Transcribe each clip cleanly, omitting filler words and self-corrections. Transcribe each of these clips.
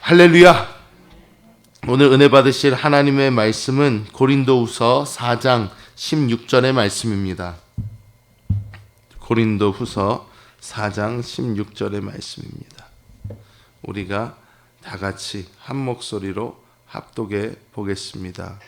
할렐루야! 오늘 은혜 받으실 하나님의 말씀은 고린도후서 4장 16절의 말씀입니다. 고린도후서 4장 16절의 말씀입니다. 우리가 다 같이 한 목소리로 합독해 보겠습니다.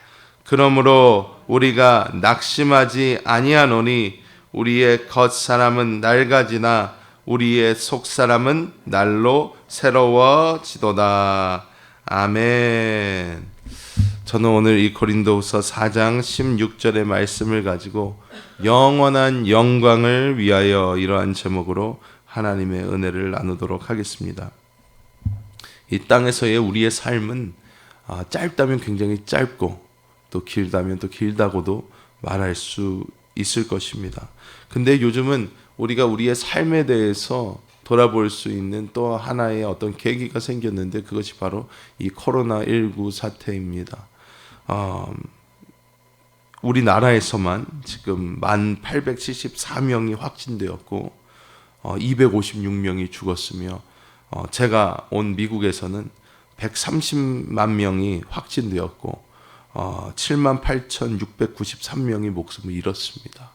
그러므로 우리가 낙심하지 아니하노니 우리의 겉사람은 낡아지나 우리의 속사람은 날로 새로워지도다. 아멘. 저는 오늘 이 고린도후서 4장 16절의 말씀을 가지고 영원한 영광을 위하여 이러한 제목으로 하나님의 은혜를 나누도록 하겠습니다. 이 땅에서의 우리의 삶은 짧다면 굉장히 짧고 또 길다면 또 길다고도 말할 수 있을 것입니다. 근데 요즘은 우리가 우리의 삶에 대해서 돌아볼 수 있는 또 하나의 어떤 계기가 생겼는데 그것이 바로 이 코로나19 사태입니다. 우리나라에서만 지금 1874명이 확진되었고 256명이 죽었으며 제가 온 미국에서는 130만 명이 확진되었고 78,693명이 목숨을 잃었습니다.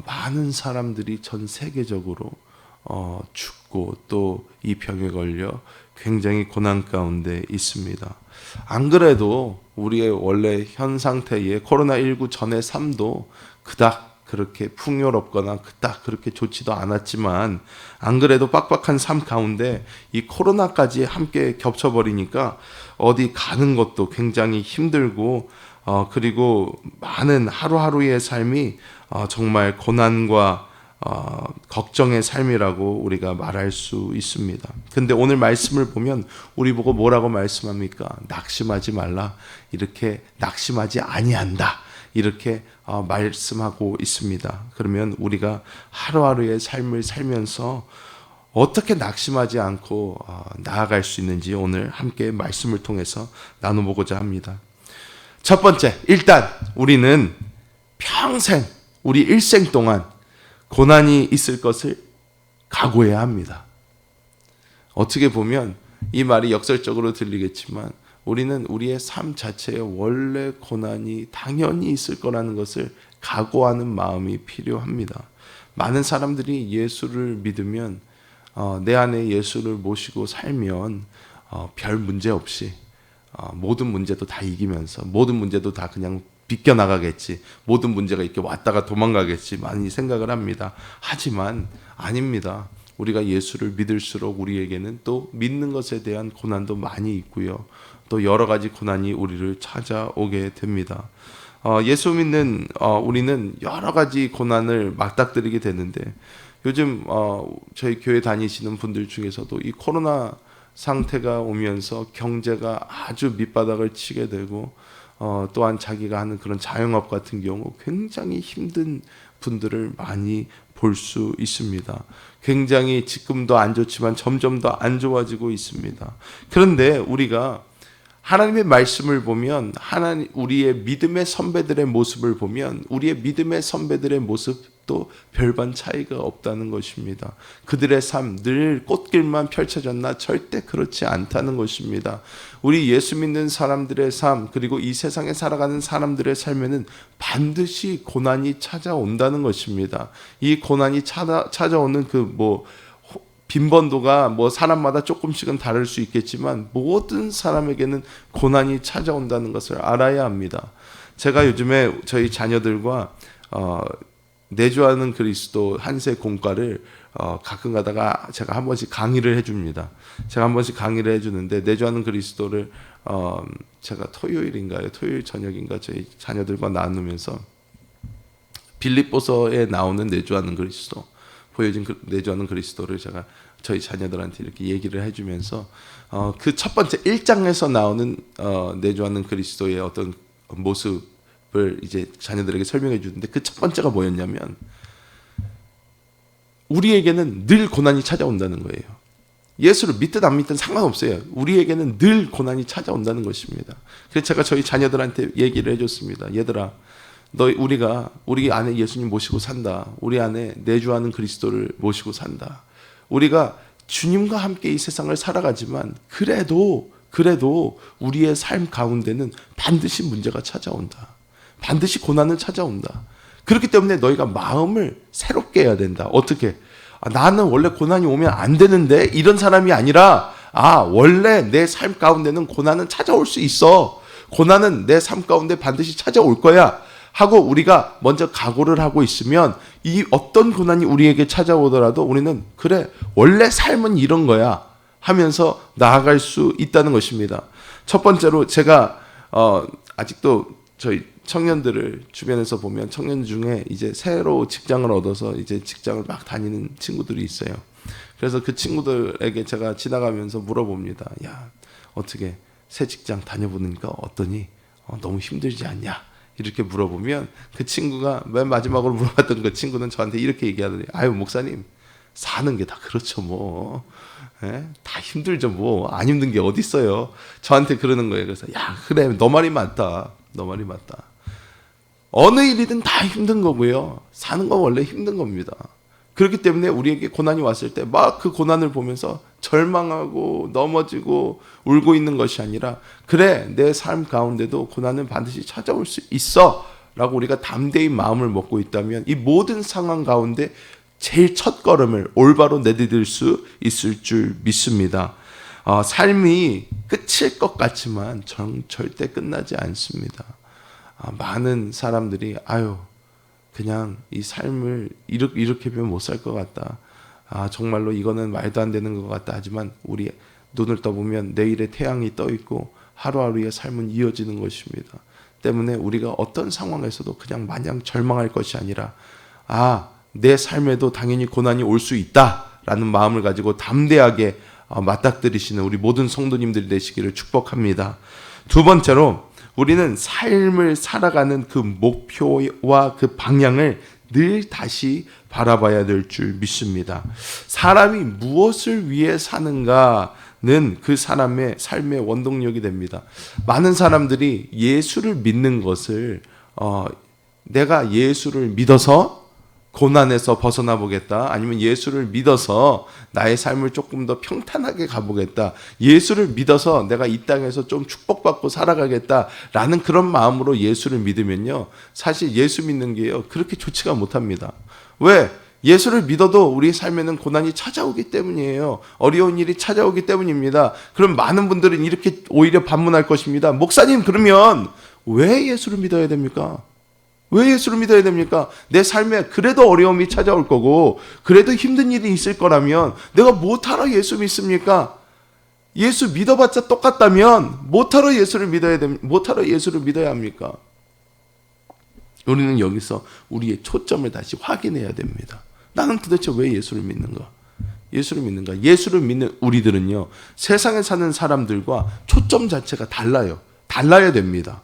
많은 사람들이 전 세계적으로 죽고 또 이 병에 걸려 굉장히 고난 가운데 있습니다. 안 그래도 우리의 원래 현 상태의 코로나19 전의 삶도 그닥 그렇게 풍요롭거나 그닥 그렇게 좋지도 않았지만 안 그래도 빡빡한 삶 가운데 이 코로나까지 함께 겹쳐버리니까 어디 가는 것도 굉장히 힘들고 그리고 많은 하루하루의 삶이 정말 고난과 걱정의 삶이라고 우리가 말할 수 있습니다. 근데 오늘 말씀을 보면 우리 보고 뭐라고 말씀합니까? 낙심하지 말라. 이렇게 낙심하지 아니한다. 이렇게 말씀하고 있습니다. 그러면 우리가 하루하루의 삶을 살면서 어떻게 낙심하지 않고 나아갈 수 있는지 오늘 함께 말씀을 통해서 나눠보고자 합니다. 첫 번째, 일단 우리는 평생 우리 일생 동안 고난이 있을 것을 각오해야 합니다. 어떻게 보면 이 말이 역설적으로 들리겠지만 우리는 우리의 삶 자체에 원래 고난이 당연히 있을 거라는 것을 각오하는 마음이 필요합니다. 많은 사람들이 예수를 믿으면 내 안에 예수를 모시고 살면 별 문제 없이 모든 문제도 다 이기면서 모든 문제도 다 그냥 비껴나가겠지, 모든 문제가 이렇게 왔다가 도망가겠지 많이 생각을 합니다. 하지만 아닙니다. 우리가 예수를 믿을수록 우리에게는 또 믿는 것에 대한 고난도 많이 있고요, 또 여러 가지 고난이 우리를 찾아오게 됩니다. 예수 믿는 우리는 여러 가지 고난을 맞닥뜨리게 되는데 요즘 저희 교회 다니시는 분들 중에서도 이 코로나 상태가 오면서 경제가 아주 밑바닥을 치게 되고 또한 자기가 하는 그런 자영업 같은 경우 굉장히 힘든 분들을 많이 볼 수 있습니다. 굉장히 지금도 안 좋지만 점점 더 안 좋아지고 있습니다. 그런데 우리가 하나님의 말씀을 보면 우리의 믿음의 선배들의 모습을 보면 우리의 믿음의 선배들의 모습도 별반 차이가 없다는 것입니다. 그들의 삶 늘 꽃길만 펼쳐졌나? 절대 그렇지 않다는 것입니다. 우리 예수 믿는 사람들의 삶 그리고 이 세상에 살아가는 사람들의 삶에는 반드시 고난이 찾아온다는 것입니다. 이 고난이 찾아오는 빈번도가 사람마다 조금씩은 다를 수 있겠지만 모든 사람에게는 고난이 찾아온다는 것을 알아야 합니다. 제가 요즘에 저희 자녀들과 내주하는 그리스도 한세 공과를 가끔 가다가 제가 한 번씩 강의를 해줍니다. 제가 한 번씩 강의를 해주는데 내주하는 그리스도를 제가 토요일 저녁인가 저희 자녀들과 나누면서 빌립보서에 나오는 내주하는 그리스도, 보여진 내주하는 그리스도를 제가 저희 자녀들한테 이렇게 얘기를 해주면서 그 첫 번째 1장에서 나오는 내주하는 그리스도의 어떤 모습을 이제 자녀들에게 설명해 주는데 그 첫 번째가 뭐였냐면 우리에게는 늘 고난이 찾아온다는 거예요. 예수를 믿든 안 믿든 상관없어요. 우리에게는 늘 고난이 찾아온다는 것입니다. 그래서 제가 저희 자녀들한테 얘기를 해줬습니다. 얘들아, 우리 안에 예수님 모시고 산다. 우리 안에 내주하는 그리스도를 모시고 산다. 우리가 주님과 함께 이 세상을 살아가지만 그래도 우리의 삶 가운데는 반드시 문제가 찾아온다. 반드시 고난은 찾아온다. 그렇기 때문에 너희가 마음을 새롭게 해야 된다. 어떻게? 나는 원래 고난이 오면 안 되는데 이런 사람이 아니라 원래 내 삶 가운데는 고난은 찾아올 수 있어. 고난은 내 삶 가운데 반드시 찾아올 거야 하고 우리가 먼저 각오를 하고 있으면 이 어떤 고난이 우리에게 찾아오더라도 우리는 그래 원래 삶은 이런 거야 하면서 나아갈 수 있다는 것입니다. 첫 번째로 제가 아직도 저희 청년들을 주변에서 보면 청년 중에 이제 새로 직장을 얻어서 이제 직장을 막 다니는 친구들이 있어요. 그래서 그 친구들에게 제가 지나가면서 물어봅니다. 야, 어떻게 새 직장 다녀보니까 어떠니? 너무 힘들지 않냐? 이렇게 물어보면 그 친구가 맨 마지막으로 물어봤던 그 친구는 저한테 이렇게 얘기하더니 아유 목사님 사는 게 다 그렇죠 뭐. 다 힘들죠 뭐. 안 힘든 게 어디 있어요. 저한테 그러는 거예요. 그래서 야 그래 너 말이 맞다. 너 말이 맞다. 어느 일이든 다 힘든 거고요. 사는 건 원래 힘든 겁니다. 그렇기 때문에 우리에게 고난이 왔을 때 막 그 고난을 보면서 절망하고 넘어지고 울고 있는 것이 아니라 그래 내 삶 가운데도 고난은 반드시 찾아올 수 있어 라고 우리가 담대히 마음을 먹고 있다면 이 모든 상황 가운데 제일 첫 걸음을 올바로 내디딜 수 있을 줄 믿습니다. 삶이 끝일 것 같지만 절대 끝나지 않습니다. 많은 사람들이 그냥 이 삶을 이렇게 하면 못 살 것 같다. 정말로 이거는 말도 안 되는 것 같다. 하지만 우리 눈을 떠보면 내일의 태양이 떠 있고 하루하루의 삶은 이어지는 것입니다. 때문에 우리가 어떤 상황에서도 그냥 마냥 절망할 것이 아니라 내 삶에도 당연히 고난이 올 수 있다라는 마음을 가지고 담대하게 맞닥뜨리시는 우리 모든 성도님들이 되시기를 축복합니다. 두 번째로 우리는 삶을 살아가는 그 목표와 그 방향을 늘 다시 바라봐야 될 줄 믿습니다. 사람이 무엇을 위해 사는가는 그 사람의 삶의 원동력이 됩니다. 많은 사람들이 예수를 믿는 것을 내가 예수를 믿어서 고난에서 벗어나 보겠다. 아니면 예수를 믿어서 나의 삶을 조금 더 평탄하게 가보겠다. 예수를 믿어서 내가 이 땅에서 좀 축복받고 살아가겠다라는 그런 마음으로 예수를 믿으면요. 사실 예수 믿는 게요. 그렇게 좋지가 못합니다. 왜? 예수를 믿어도 우리 삶에는 고난이 찾아오기 때문이에요. 어려운 일이 찾아오기 때문입니다. 그럼 많은 분들은 이렇게 오히려 반문할 것입니다. 목사님 그러면 왜 예수를 믿어야 됩니까? 왜 예수를 믿어야 됩니까? 내 삶에 그래도 어려움이 찾아올 거고 그래도 힘든 일이 있을 거라면 내가 못하러 예수 믿습니까? 예수 믿어봤자 똑같다면 못하러 예수를 믿어야 합니까? 우리는 여기서 우리의 초점을 다시 확인해야 됩니다. 나는 도대체 왜 예수를 믿는가? 예수를 믿는 우리들은요, 세상에 사는 사람들과 초점 자체가 달라야 됩니다.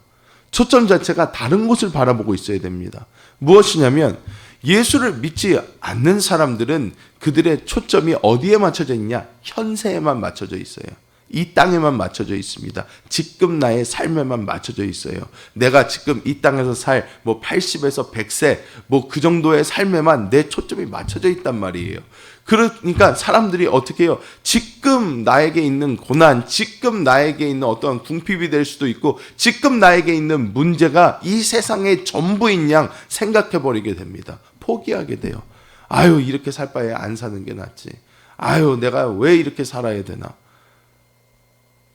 초점 자체가 다른 곳을 바라보고 있어야 됩니다. 무엇이냐면 예수를 믿지 않는 사람들은 그들의 초점이 어디에 맞춰져 있냐? 현세에만 맞춰져 있어요. 이 땅에만 맞춰져 있습니다. 지금 나의 삶에만 맞춰져 있어요. 내가 지금 이 땅에서 살 80에서 100세 그 정도의 삶에만 내 초점이 맞춰져 있단 말이에요. 그러니까 사람들이 어떻게 해요? 지금 나에게 있는 고난, 지금 나에게 있는 어떤 궁핍이 될 수도 있고 지금 나에게 있는 문제가 이 세상의 전부인 양 생각해버리게 됩니다. 포기하게 돼요. 이렇게 살 바에 안 사는 게 낫지. 내가 왜 이렇게 살아야 되나?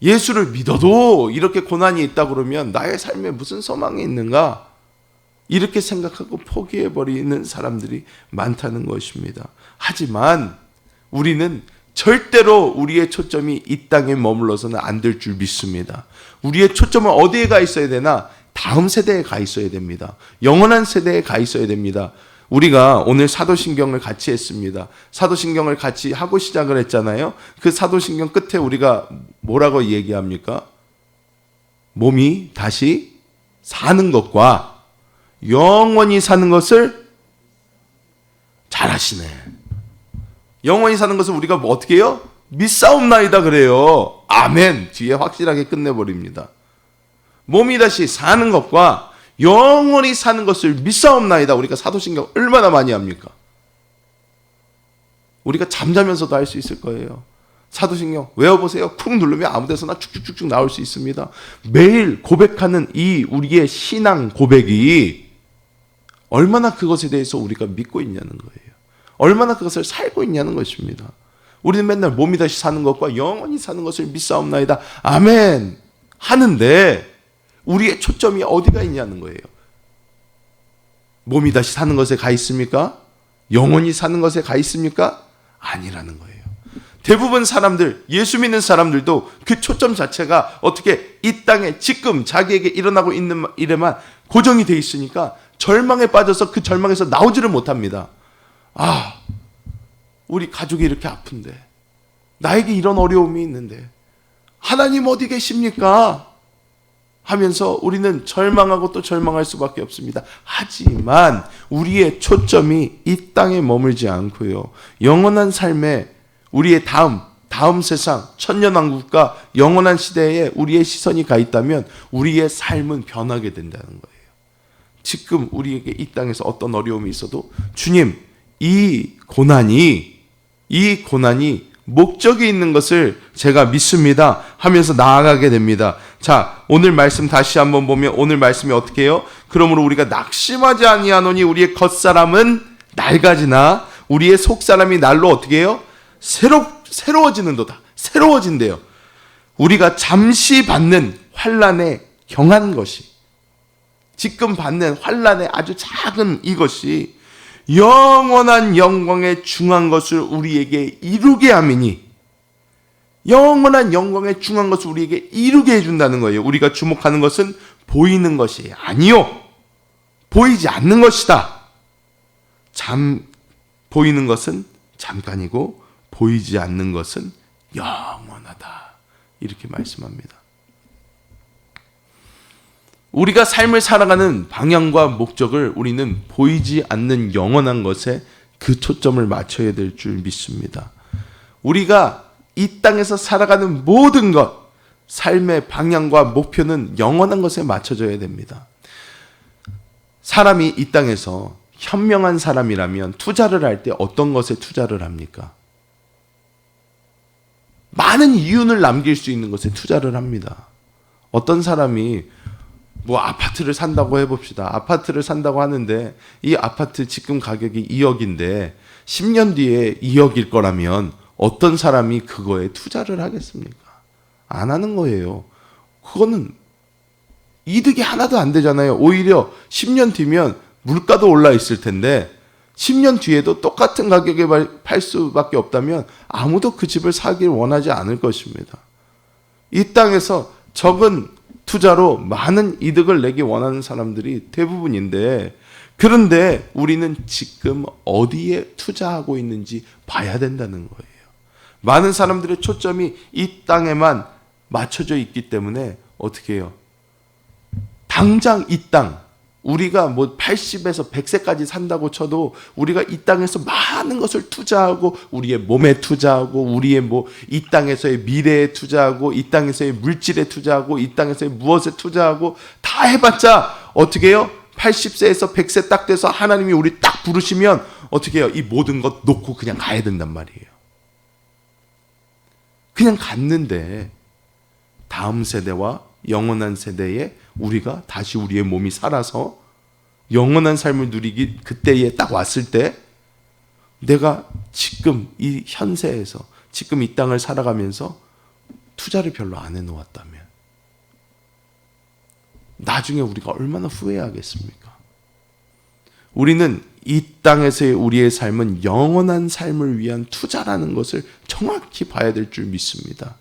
예수를 믿어도 이렇게 고난이 있다 그러면 나의 삶에 무슨 소망이 있는가? 이렇게 생각하고 포기해버리는 사람들이 많다는 것입니다. 하지만 우리는 절대로 우리의 초점이 이 땅에 머물러서는 안 될 줄 믿습니다. 우리의 초점은 어디에 가 있어야 되나? 다음 세대에 가 있어야 됩니다. 영원한 세대에 가 있어야 됩니다. 우리가 오늘 사도신경을 같이 했습니다. 사도신경을 같이 하고 시작을 했잖아요. 그 사도신경 끝에 우리가 뭐라고 얘기합니까? 몸이 다시 사는 것과 영원히 사는 것을 잘 아시네. 영원히 사는 것을 우리가 어떻게 해요? 믿사옵나이다 그래요. 아멘. 뒤에 확실하게 끝내버립니다. 몸이 다시 사는 것과 영원히 사는 것을 믿사옵나이다. 우리가 사도신경 얼마나 많이 합니까? 우리가 잠자면서도 할 수 있을 거예요. 사도신경 외워보세요. 쿵 누르면 아무 데서나 쭉쭉쭉쭉 나올 수 있습니다. 매일 고백하는 이 우리의 신앙 고백이 얼마나 그것에 대해서 우리가 믿고 있냐는 거예요. 얼마나 그것을 살고 있냐는 것입니다. 우리는 맨날 몸이 다시 사는 것과 영원히 사는 것을 믿사옵나이다. 아멘 하는데 우리의 초점이 어디가 있냐는 거예요. 몸이 다시 사는 것에 가 있습니까? 영원히 사는 것에 가 있습니까? 아니라는 거예요. 대부분 사람들, 예수 믿는 사람들도 그 초점 자체가 어떻게 이 땅에 지금 자기에게 일어나고 있는 일에만 고정이 돼 있으니까 절망에 빠져서 그 절망에서 나오지를 못합니다. 아, 우리 가족이 이렇게 아픈데, 나에게 이런 어려움이 있는데 하나님 어디 계십니까? 하면서 우리는 절망하고 또 절망할 수밖에 없습니다. 하지만 우리의 초점이 이 땅에 머물지 않고요, 영원한 삶에 우리의 다음 세상 천년왕국과 영원한 시대에 우리의 시선이 가 있다면 우리의 삶은 변하게 된다는 거예요. 지금 우리에게 이 땅에서 어떤 어려움이 있어도 주님, 이 고난이 목적이 있는 것을 제가 믿습니다 하면서 나아가게 됩니다. 자, 오늘 말씀 다시 한번 보면 오늘 말씀이 어떻게 해요? 그러므로 우리가 낙심하지 아니하노니 우리의 겉사람은 낡아지나 우리의 속사람이 날로 어떻게 해요? 새로워지는도다. 새로워진대요. 우리가 잠시 받는 환난에 경한 것이, 지금 받는 환난의 아주 작은 이것이 영원한 영광에 중한 것을 우리에게 이루게 함이니, 영원한 영광에 중한 것을 우리에게 이루게 해준다는 거예요. 우리가 주목하는 것은 보이는 것이 아니요, 보이지 않는 것이다. 보이는 것은 잠깐이고 보이지 않는 것은 영원하다. 이렇게 말씀합니다. 우리가 삶을 살아가는 방향과 목적을 우리는 보이지 않는 영원한 것에 그 초점을 맞춰야 될 줄 믿습니다. 우리가 이 땅에서 살아가는 모든 것, 삶의 방향과 목표는 영원한 것에 맞춰져야 됩니다. 사람이 이 땅에서 현명한 사람이라면 투자를 할 때 어떤 것에 투자를 합니까? 많은 이윤을 남길 수 있는 것에 투자를 합니다. 어떤 사람이 아파트를 산다고 해봅시다. 아파트를 산다고 하는데 이 아파트 지금 가격이 2억인데 10년 뒤에 2억일 거라면 어떤 사람이 그거에 투자를 하겠습니까? 안 하는 거예요. 그거는 이득이 하나도 안 되잖아요. 오히려 10년 뒤면 물가도 올라 있을 텐데 10년 뒤에도 똑같은 가격에 팔 수밖에 없다면 아무도 그 집을 사길 원하지 않을 것입니다. 이 땅에서 적은 투자로 많은 이득을 내기 원하는 사람들이 대부분인데, 그런데 우리는 지금 어디에 투자하고 있는지 봐야 된다는 거예요. 많은 사람들의 초점이 이 땅에만 맞춰져 있기 때문에 어떻게 해요? 당장 이 땅, 우리가 80에서 100세까지 산다고 쳐도 우리가 이 땅에서 많은 것을 투자하고 우리의 몸에 투자하고 우리의 이 땅에서의 미래에 투자하고 이 땅에서의 물질에 투자하고 이 땅에서의 무엇에 투자하고 다 해봤자 어떻게 해요? 80세에서 100세 딱 돼서 하나님이 우리 딱 부르시면 어떻게 해요? 이 모든 것 놓고 그냥 가야 된단 말이에요. 그냥 갔는데 다음 세대와 영원한 세대에 우리가 다시 우리의 몸이 살아서 영원한 삶을 누리기 그때에 딱 왔을 때 내가 지금 이 현세에서 지금 이 땅을 살아가면서 투자를 별로 안 해놓았다면 나중에 우리가 얼마나 후회하겠습니까? 우리는 이 땅에서의 우리의 삶은 영원한 삶을 위한 투자라는 것을 정확히 봐야 될 줄 믿습니다.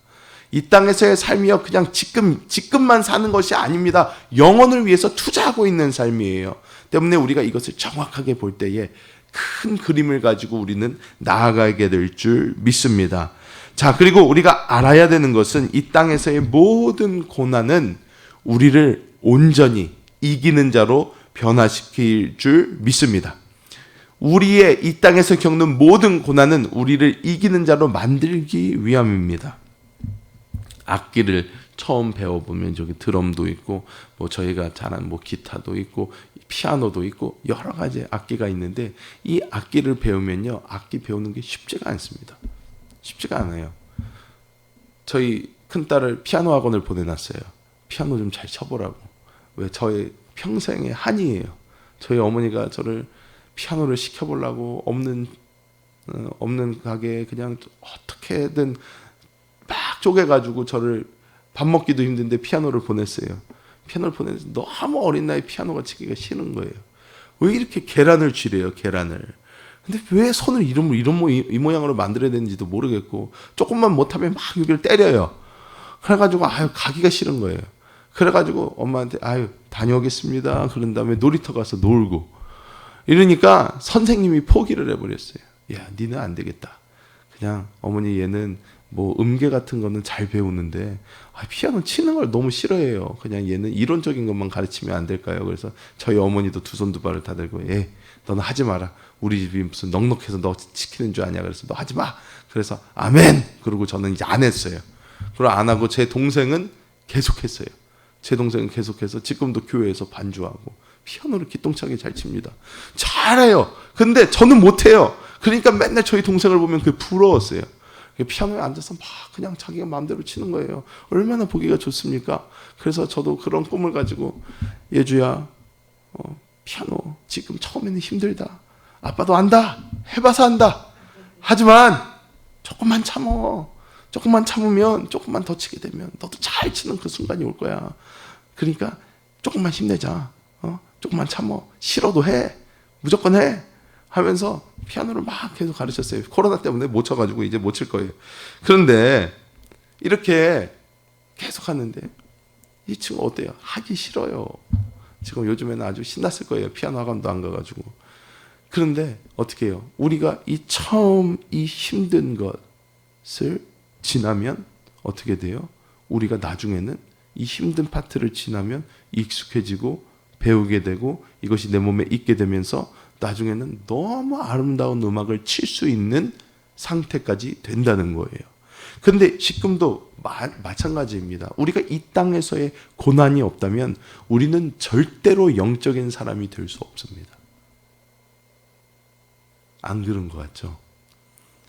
이 땅에서의 삶이요, 그냥 지금만 사는 것이 아닙니다. 영혼을 위해서 투자하고 있는 삶이에요. 때문에 우리가 이것을 정확하게 볼 때에 큰 그림을 가지고 우리는 나아가게 될 줄 믿습니다. 자, 그리고 우리가 알아야 되는 것은 이 땅에서의 모든 고난은 우리를 온전히 이기는 자로 변화시킬 줄 믿습니다. 우리의 이 땅에서 겪는 모든 고난은 우리를 이기는 자로 만들기 위함입니다. 악기를 처음 배워보면 저기 드럼도 있고 저희가 잘하는 기타도 있고 피아노도 있고 여러 가지 악기가 있는데 이 악기를 배우면요, 악기 배우는 게 쉽지가 않습니다. 쉽지가 않아요. 저희 큰딸을 피아노 학원을 보내놨어요. 피아노 좀 잘 쳐보라고. 왜? 저의 평생의 한이에요. 저희 어머니가 저를 피아노를 시켜보려고 없는 가게에 그냥 어떻게든 막 쪼개가지고 저를 밥 먹기도 힘든데 피아노를 보냈어요. 피아노를 보내서 너무 어린 나이에 피아노가 치기가 싫은 거예요. 왜 이렇게 계란을 쥐래요, 계란을. 근데 왜 손을 이 모양으로 만들어야 되는지도 모르겠고, 조금만 못하면 막 여기를 때려요. 그래가지고, 가기가 싫은 거예요. 그래가지고 엄마한테, 다녀오겠습니다. 그런 다음에 놀이터 가서 놀고. 이러니까 선생님이 포기를 해버렸어요. 야, 니는 안 되겠다. 그냥 어머니 얘는 뭐 음계 같은 거는 잘 배우는데 피아노 치는 걸 너무 싫어해요. 그냥 얘는 이론적인 것만 가르치면 안 될까요? 그래서 저희 어머니도 두 손 두 발을 다 들고, 너는 하지 마라. 우리 집이 무슨 넉넉해서 너 시키는 줄 아냐. 그래서 너 하지 마. 그래서 아멘. 그러고 저는 이제 안 했어요. 그리고 안 하고 제 동생은 계속했어요. 제 동생은 계속해서 지금도 교회에서 반주하고 피아노를 기똥차게 잘 칩니다. 잘해요. 근데 저는 못해요. 그러니까 맨날 저희 동생을 보면 그게 부러웠어요. 피아노에 앉아서 막 그냥 자기가 마음대로 치는 거예요. 얼마나 보기가 좋습니까? 그래서 저도 그런 꿈을 가지고, 예주야, 피아노 지금 처음에는 힘들다. 아빠도 안다. 해봐서 안다. 하지만 조금만 참어. 조금만 참으면, 조금만 더 치게 되면 너도 잘 치는 그 순간이 올 거야. 그러니까 조금만 힘내자. 조금만 참어. 싫어도 해. 무조건 해. 하면서 피아노를 막 계속 가르쳤어요. 코로나 때문에 못 쳐가지고 이제 못 칠 거예요. 그런데 이렇게 계속 하는데 이 친구 어때요? 하기 싫어요. 지금 요즘에는 아주 신났을 거예요. 피아노 학원도 안 가가지고. 그런데 어떻게 해요? 우리가 처음 이 힘든 것을 지나면 어떻게 돼요? 우리가 나중에는 이 힘든 파트를 지나면 익숙해지고 배우게 되고 이것이 내 몸에 있게 되면서 나중에는 너무 아름다운 음악을 칠 수 있는 상태까지 된다는 거예요. 그런데 지금도 마찬가지입니다. 우리가 이 땅에서의 고난이 없다면 우리는 절대로 영적인 사람이 될 수 없습니다. 안 그런 것 같죠?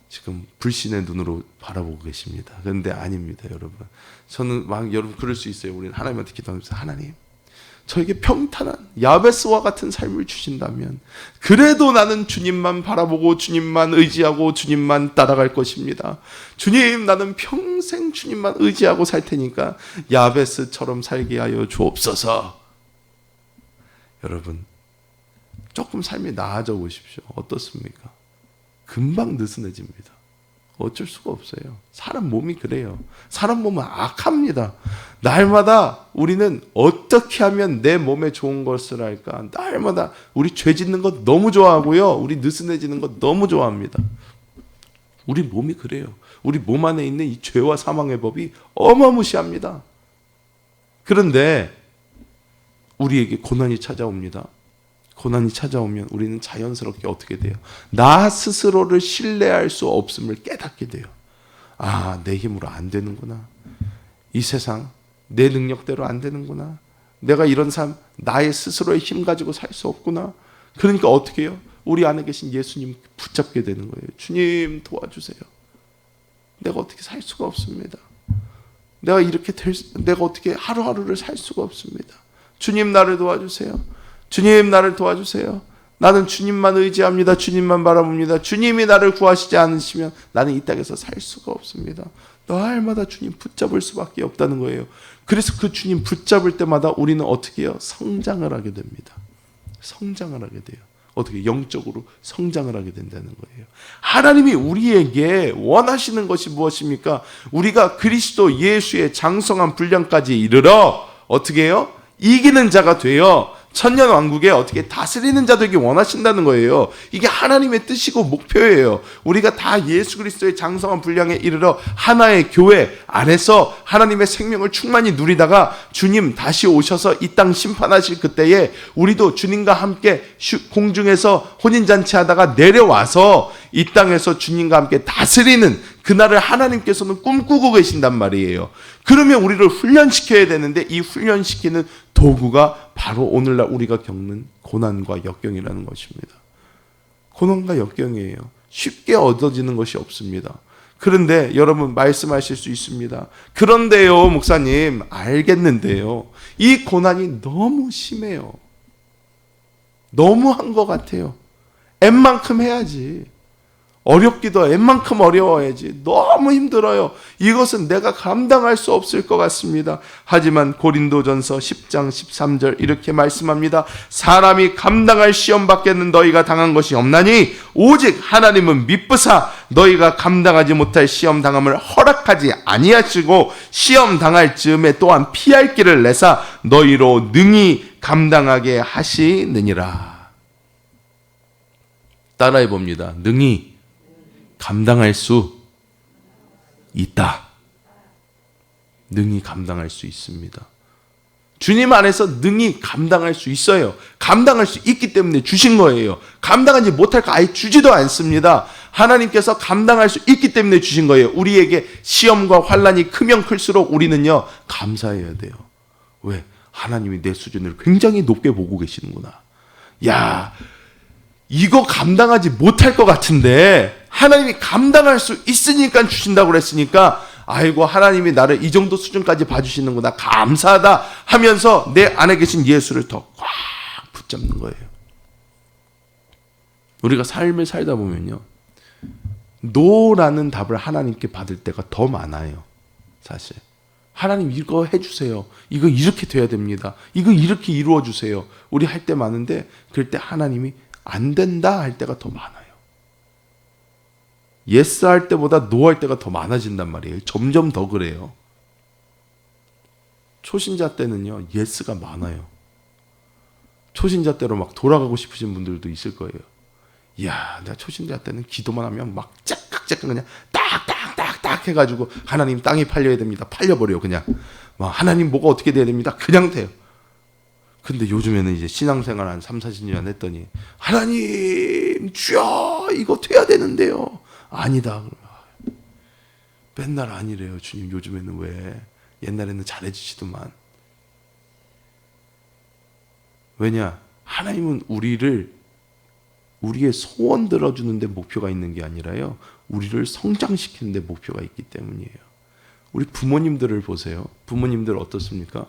지금 불신의 눈으로 바라보고 계십니다. 그런데 아닙니다, 여러분. 저는 여러분 그럴 수 있어요. 우리는 하나님한테 기도하면서, 하나님, 저에게 평탄한 야베스와 같은 삶을 주신다면 그래도 나는 주님만 바라보고 주님만 의지하고 주님만 따라갈 것입니다. 주님, 나는 평생 주님만 의지하고 살 테니까 야베스처럼 살게 하여 주옵소서. 여러분, 조금 삶이 나아져 보십시오. 어떻습니까? 금방 느슨해집니다. 어쩔 수가 없어요. 사람 몸이 그래요. 사람 몸은 악합니다. 날마다 우리는 어떻게 하면 내 몸에 좋은 것을 할까? 날마다 우리 죄 짓는 것 너무 좋아하고요. 우리 느슨해지는 것 너무 좋아합니다. 우리 몸이 그래요. 우리 몸 안에 있는 이 죄와 사망의 법이 어마무시합니다. 그런데 우리에게 고난이 찾아옵니다. 고난이 찾아오면 우리는 자연스럽게 어떻게 돼요? 나 스스로를 신뢰할 수 없음을 깨닫게 돼요. 내 힘으로 안 되는구나. 이 세상 내 능력대로 안 되는구나. 내가 이런 삶, 나의 스스로의 힘 가지고 살 수 없구나. 그러니까 어떻게 해요? 우리 안에 계신 예수님 붙잡게 되는 거예요. 주님 도와주세요. 내가 어떻게 살 수가 없습니다. 내가 어떻게 하루하루를 살 수가 없습니다. 주님 나를 도와주세요. 주님 나를 도와주세요. 나는 주님만 의지합니다. 주님만 바라봅니다. 주님이 나를 구하시지 않으시면 나는 이 땅에서 살 수가 없습니다. 날마다 주님 붙잡을 수밖에 없다는 거예요. 그래서 그 주님 붙잡을 때마다 우리는 어떻게 해요? 성장을 하게 됩니다. 성장을 하게 돼요. 어떻게? 영적으로 성장을 하게 된다는 거예요. 하나님이 우리에게 원하시는 것이 무엇입니까? 우리가 그리스도 예수의 장성한 분량까지 이르러 어떻게 해요? 이기는 자가 되어 천년 왕국에 어떻게 다스리는 자 되기 원하신다는 거예요. 이게 하나님의 뜻이고 목표예요. 우리가 다 예수 그리스도의 장성한 분량에 이르러 하나의 교회 안에서 하나님의 생명을 충만히 누리다가 주님 다시 오셔서 이 땅 심판하실 그때에 우리도 주님과 함께 공중에서 혼인잔치 하다가 내려와서 이 땅에서 주님과 함께 다스리는 그날을 하나님께서는 꿈꾸고 계신단 말이에요. 그러면 우리를 훈련시켜야 되는데 이 훈련시키는 도구가 바로 오늘날 우리가 겪는 고난과 역경이라는 것입니다. 고난과 역경이에요. 쉽게 얻어지는 것이 없습니다. 그런데 여러분 말씀하실 수 있습니다. 그런데요, 목사님, 알겠는데요. 이 고난이 너무 심해요. 너무 한 것 같아요. 웬만큼 해야지. 어렵기도 웬만큼 어려워야지. 너무 힘들어요. 이것은 내가 감당할 수 없을 것 같습니다. 하지만 고린도전서 10장 13절 이렇게 말씀합니다. 사람이 감당할 시험 밖에는 너희가 당한 것이 없나니 오직 하나님은 미쁘사 너희가 감당하지 못할 시험 당함을 허락하지 아니하시고 시험 당할 즈음에 또한 피할 길을 내사 너희로 능히 감당하게 하시느니라. 따라해 봅니다. 능히 감당할 수 있다. 능히 감당할 수 있습니다. 주님 안에서 능히 감당할 수 있어요. 감당할 수 있기 때문에 주신 거예요. 감당하지 못할까 아예 주지도 않습니다. 하나님께서 감당할 수 있기 때문에 주신 거예요. 우리에게 시험과 환난이 크면 클수록 우리는요 감사해야 돼요. 왜? 하나님이 내 수준을 굉장히 높게 보고 계시는구나. 야, 이거 감당하지 못할 것 같은데 하나님이 감당할 수 있으니까 주신다고 그랬으니까 아이고 하나님이 나를 이 정도 수준까지 봐주시는구나 감사하다 하면서 내 안에 계신 예수를 더 꽉 붙잡는 거예요. 우리가 삶을 살다 보면요 노라는 답을 하나님께 받을 때가 더 많아요. 사실 하나님 이거 해주세요. 이거 이렇게 돼야 됩니다. 이거 이렇게 이루어주세요. 우리 할 때 많은데 그럴 때 하나님이 안 된다 할 때가 더 많아요. 예스 할 때보다 노 할 때가 더 많아진단 말이에요. 점점 더 그래요. 초신자 때는요 예스가 많아요. 초신자 때로 막 돌아가고 싶으신 분들도 있을 거예요. 이야, 내가 초신자 때는 기도만 하면 막 짝깍짝깍 그냥 딱딱딱딱 해가지고 하나님 땅이 팔려야 됩니다. 팔려버려요. 그냥 막 하나님 뭐가 어떻게 돼야 됩니다. 그냥 돼요. 근데 요즘에는 이제 신앙생활 한 3, 40년 했더니 하나님 주여 이거 돼야 되는데요. 아니다. 맨날 아니래요. 주님 요즘에는 왜? 옛날에는 잘해주시더만. 왜냐? 하나님은 우리의 소원 들어주는 데 목표가 있는 게 아니라요. 우리를 성장시키는 데 목표가 있기 때문이에요. 우리 부모님들을 보세요. 부모님들 어떻습니까?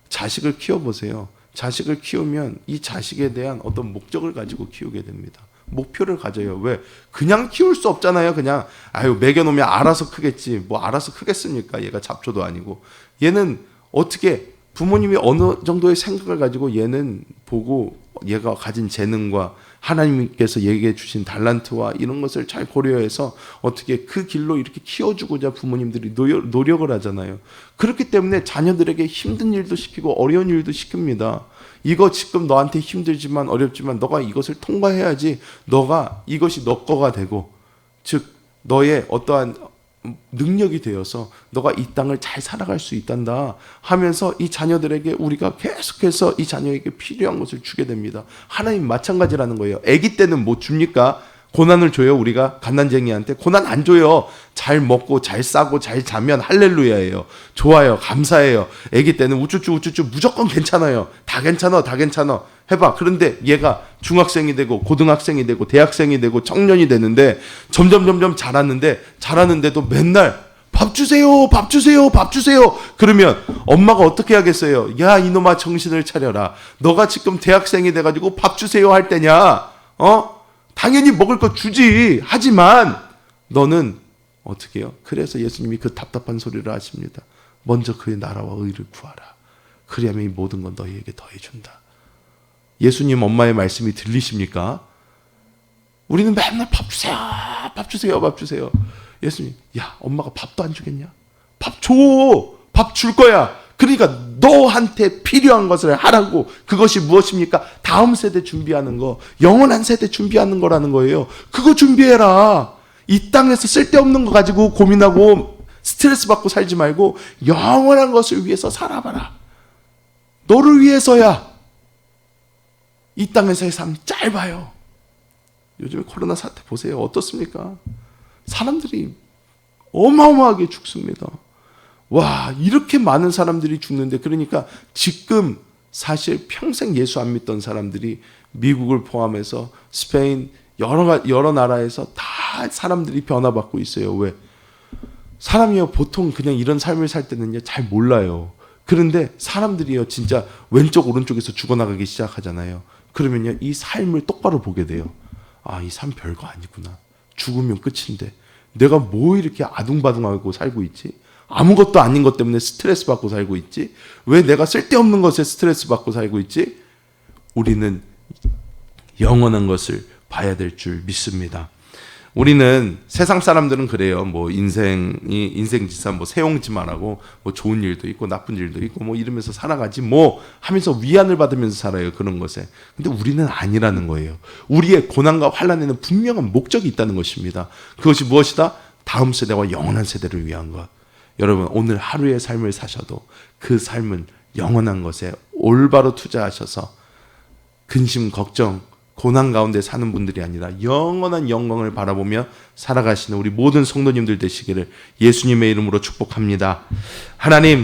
자식을 키워보세요. 자식을 키우면 이 자식에 대한 어떤 목적을 가지고 키우게 됩니다. 목표를 가져요. 왜? 그냥 키울 수 없잖아요. 그냥 아유 먹여놓으면 알아서 크겠지. 뭐 알아서 크겠습니까? 얘가 잡초도 아니고. 얘는 어떻게 부모님이 어느 정도의 생각을 가지고 얘는 보고 얘가 가진 재능과 하나님께서 얘기해 주신 달란트와 이런 것을 잘 고려해서 어떻게 그 길로 이렇게 키워주고자 부모님들이 노력을 하잖아요. 그렇기 때문에 자녀들에게 힘든 일도 시키고 어려운 일도 시킵니다. 이거 지금 너한테 힘들지만 어렵지만 너가 이것을 통과해야지 너가 이것이 너 거가 되고 즉 너의 어떠한 능력이 되어서 너가 이 땅을 잘 살아갈 수 있단다 하면서 이 자녀들에게 우리가 계속해서 이 자녀에게 필요한 것을 주게 됩니다. 하나님 마찬가지라는 거예요. 아기 때는 뭐 줍니까? 고난을 줘요. 우리가 갓난쟁이한테 고난 안 줘요. 잘 먹고 잘 싸고 잘 자면 할렐루야예요. 좋아요. 감사해요. 아기 때는 우쭈쭈 무조건 괜찮아요. 다 괜찮아 해봐. 그런데 얘가 중학생이 되고 고등학생이 되고 대학생이 되고 청년이 되는데 점점 자라는데도 맨날 밥 주세요. 그러면 엄마가 어떻게 하겠어요? 야 이놈아 정신을 차려라. 너가 지금 대학생이 돼가지고 밥 주세요 할 때냐? 당연히 먹을 거 주지. 하지만 너는 어떻게 해요? 그래서 예수님이 그 답답한 소리를 하십니다. 먼저 그의 나라와 의를 구하라. 그리하면 이 모든 건 너희에게 더해준다. 예수님 엄마의 말씀이 들리십니까? 우리는 맨날 밥 주세요. 예수님, 야 엄마가 밥도 안 주겠냐? 밥 줘. 밥 줄 거야. 그러니까 너한테 필요한 것을 하라고. 그것이 무엇입니까? 다음 세대 준비하는 거, 영원한 세대 준비하는 거라는 거예요. 그거 준비해라. 이 땅에서 쓸데없는 거 가지고 고민하고 스트레스 받고 살지 말고 영원한 것을 위해서 살아봐라. 너를 위해서야. 이 땅에서의 삶 짧아요. 요즘에 코로나 사태 보세요. 어떻습니까? 사람들이 어마어마하게 죽습니다. 와, 이렇게 많은 사람들이 죽는데, 그러니까 지금 사실 평생 예수 안 믿던 사람들이 미국을 포함해서 스페인 여러 나라에서 다 사람들이 변화받고 있어요. 왜? 사람이요, 보통 그냥 이런 삶을 살 때는요 잘 몰라요. 그런데 사람들이요 진짜 왼쪽 오른쪽에서 죽어나가기 시작하잖아요. 그러면요 이 삶을 똑바로 보게 돼요. 아, 이 삶 별거 아니구나. 죽으면 끝인데 내가 뭐 이렇게 아둥바둥하고 살고 있지? 아무것도 아닌 것 때문에 스트레스 받고 살고 있지? 왜 내가 쓸데없는 것에 스트레스 받고 살고 있지? 우리는 영원한 것을 봐야 될 줄 믿습니다. 우리는 세상 사람들은 그래요. 뭐 인생지사 뭐 세옹지만 하고 뭐 좋은 일도 있고 나쁜 일도 있고 뭐 이러면서 살아가지 뭐 하면서 위안을 받으면서 살아요. 그런 것에. 근데 우리는 아니라는 거예요. 우리의 고난과 환난에는 분명한 목적이 있다는 것입니다. 그것이 무엇이다? 다음 세대와 영원한 세대를 위한 것. 여러분, 오늘 하루의 삶을 사셔도 그 삶은 영원한 것에 올바로 투자하셔서 근심, 걱정, 고난 가운데 사는 분들이 아니라 영원한 영광을 바라보며 살아가시는 우리 모든 성도님들 되시기를 예수님의 이름으로 축복합니다. 하나님,